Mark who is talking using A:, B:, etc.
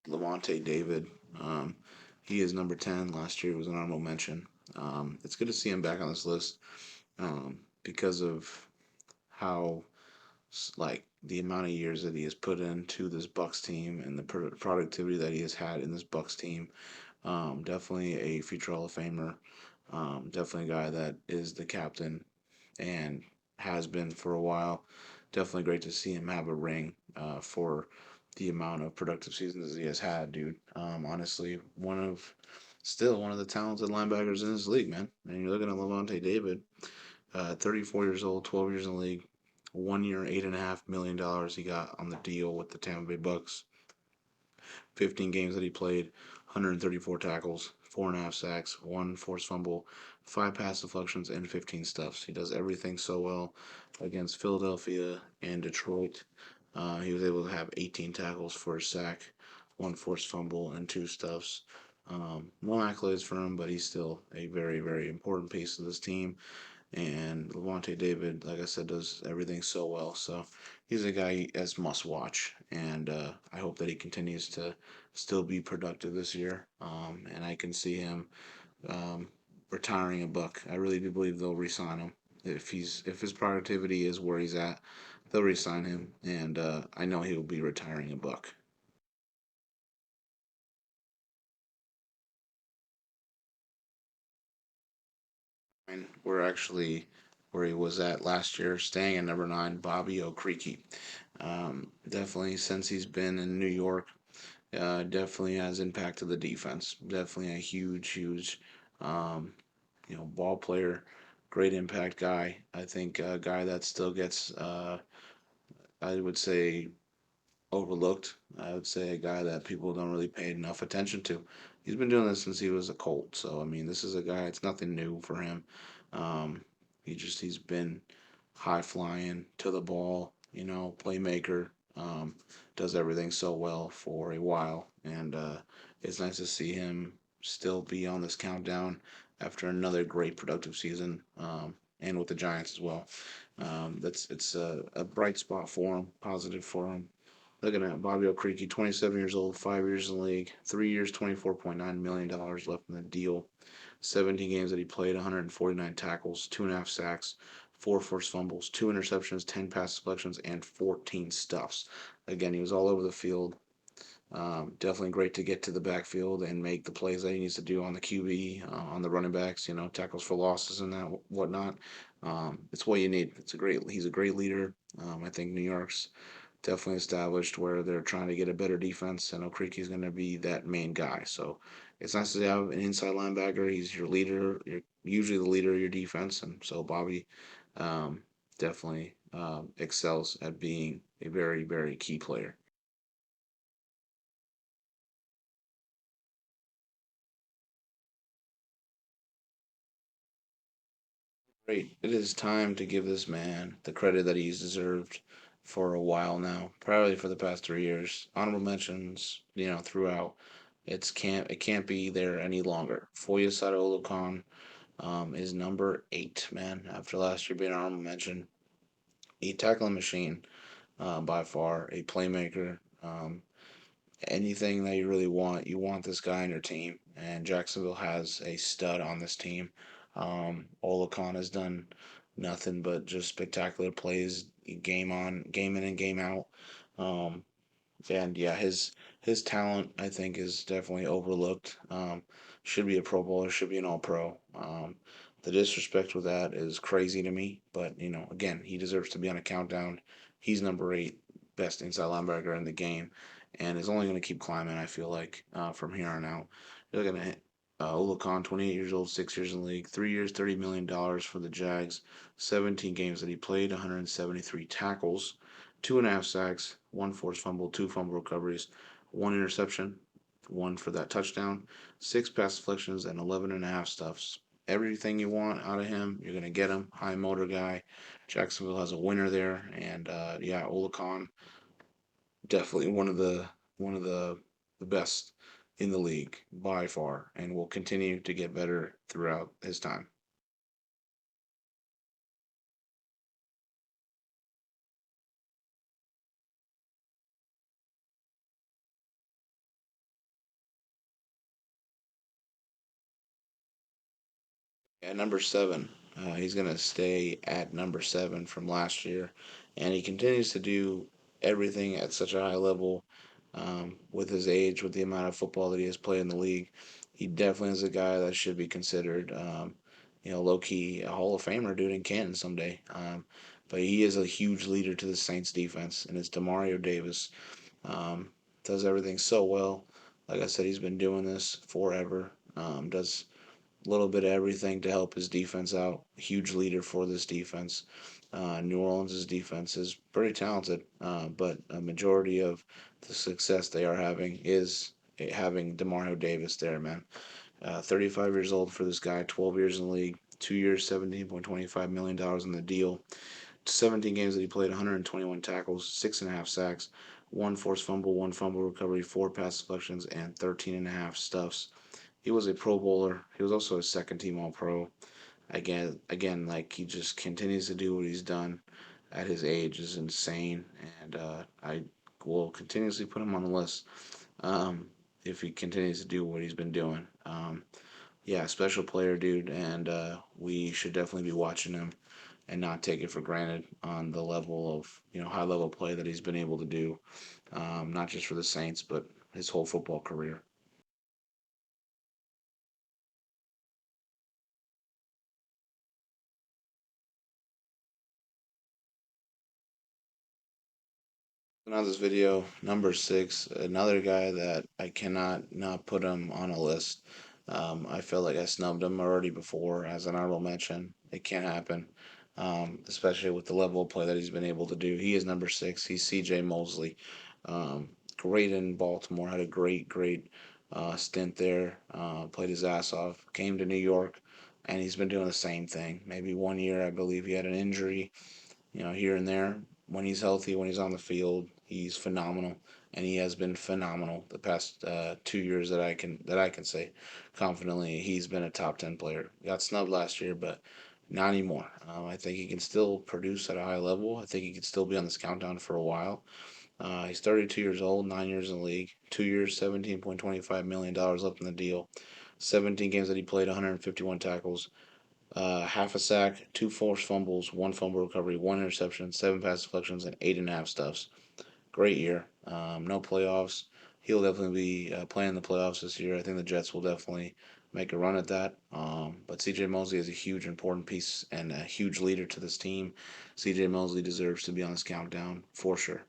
A: Lavonte David. He is number 10. Last year was an honorable mention. It's good to see him back on this list because of how like the amount of years that he has put into this Bucks team and the productivity that he has had in this Bucks team. Definitely a future Hall of Famer. Definitely a guy that is the captain and has been for a while. Definitely great to see him have a ring for the amount of productive seasons he has had, dude. Honestly, still one of the talented linebackers in this league, man. And you're looking at Lavonte David, 34 years old, 12 years in the league, 1 year, $8.5 million he got on the deal with the Tampa Bay Bucks. 15 games that he played, 134 tackles, 4.5 sacks, one forced fumble, five pass deflections, and 15 stuffs. He does everything so well against Philadelphia and Detroit. He was able to have 18 tackles for a sack, one forced fumble, and two stuffs. No accolades for him, but he's still a very, very important piece of this team. And Lavonte David, like I said, does everything so well. So he's a guy as must watch, and I hope that he continues to still be productive this year. And I can see him um, retiring a Buck. I really do believe they'll re-sign him if his productivity is where he's at. They'll re-sign him, and I know he will be retiring a Buck. And we're actually where he was at last year, staying at number 9, Bobby Okereke. Definitely, since he's been in New York, definitely has impacted the defense. Definitely a huge, huge, um, ball player, great impact guy. I think a guy that still gets, I would say, overlooked. I would say a guy that people don't really pay enough attention to. He's been doing this since he was a Colt, so I mean, this is a guy. It's nothing new for him. Um, he's been high flying to the ball, playmaker. Does everything so well for a while, and it's nice to see him still be on this countdown after another great productive season, and with the Giants as well. That's it's a bright spot for him, positive for him. Looking at Bobby Okereke, 27 years old, 5 years in the league, 3 years, $24.9 million left in the deal. 17 games that he played, 149 tackles, 2.5 sacks, four forced fumbles, two interceptions, 10 pass deflections, and 14 stuffs. Again, he was all over the field. Definitely great to get to the backfield and make the plays that he needs to do on the QB, on the running backs, tackles for losses and that whatnot. It's what you need. He's a great leader. I think New York's definitely established where they're trying to get a better defense, and Okereke is going to be that main guy. So it's nice to have an inside linebacker. He's your leader. You're usually the leader of your defense, and so Bobby um, definitely excels at being a very, very key player. Great. It is time to give this man the credit that he's deserved for a while now, probably for the past 3 years. Honorable mentions, throughout. It can't be there any longer. Foye Oluokun is number 8, man. After last year being an honorable mention, a tackling machine, by far, a playmaker. Anything that you really want, you want this guy on your team, and Jacksonville has a stud on this team. Oluokun has done nothing but just spectacular plays, game in and game out. Um, and yeah, his talent I think is definitely overlooked. Should be a Pro Bowler, should be an All Pro. The disrespect with that is crazy to me, but again, he deserves to be on a countdown. He's number 8, best inside linebacker in the game, and is only going to keep climbing. I feel like from here on out, you're looking at Oluokun, 28 years old, 6 years in the league, 3 years, $30 million for the Jags, 17 games that he played, 173 tackles, 2.5 sacks, one forced fumble, two fumble recoveries, one interception, one for that touchdown, six pass deflections, and 11 and a half stuffs. Everything you want out of him, you're gonna get him. High motor guy. Jacksonville has a winner there, and yeah, Oluokun definitely one of the best in the league by far, and will continue to get better throughout his time. At number seven, he's going to stay at number seven from last year, and he continues to do everything at such a high level with his age, with the amount of football that he has played in the league. He definitely is a guy that should be considered, low key a Hall of Famer, dude, in Canton someday. But he is a huge leader to the Saints defense, and it's Demario Davis. Um, does everything so well. Like I said, he's been doing this forever. Does a little bit of everything to help his defense out. Huge leader for this defense. New Orleans' defense is pretty talented, but a majority of the success they are having is having Demario Davis there, man. 35 years old for this guy, 12 years in the league, 2 years, $17.25 million in the deal. 17 games that he played, 121 tackles, 6.5 sacks, one forced fumble, one fumble recovery, four pass deflections, and 13 and a half stuffs. He was a Pro Bowler. He was also a second team All Pro. Again, like he just continues to do what he's done at his age is insane, and I will continuously put him on the list um, if he continues to do what he's been doing. Yeah, special player, dude, and we should definitely be watching him and not take it for granted on the level of high level play that he's been able to do, not just for the Saints but his whole football career. Now this video, number six, another guy that I cannot not put him on a list. I feel like I snubbed him already before as an honorable mention. It can't happen, especially with the level of play that he's been able to do. He is number six. He's C.J. Mosley. Great in Baltimore. Had a great stint there. Played his ass off. Came to New York, and he's been doing the same thing. Maybe 1 year, I believe he had an injury, here and there. When he's healthy, when he's on the field, he's phenomenal, and he has been phenomenal the past 2 years that I can say confidently. He's been a top 10 player. Got snubbed last year, but not anymore. I think he can still produce at a high level. I think he could still be on this countdown for a while. He's 32 years old, 9 years in the league, 2 years, $17.25 million left in the deal. 17 games that he played, 151 tackles, half a sack, two forced fumbles, one fumble recovery, one interception, seven pass deflections, and 8.5 stuffs. Great year. No playoffs. He'll definitely be playing the playoffs this year. I think the Jets will definitely make a run at that. But CJ Mosley is a huge, important piece and a huge leader to this team. CJ Mosley deserves to be on this countdown for sure.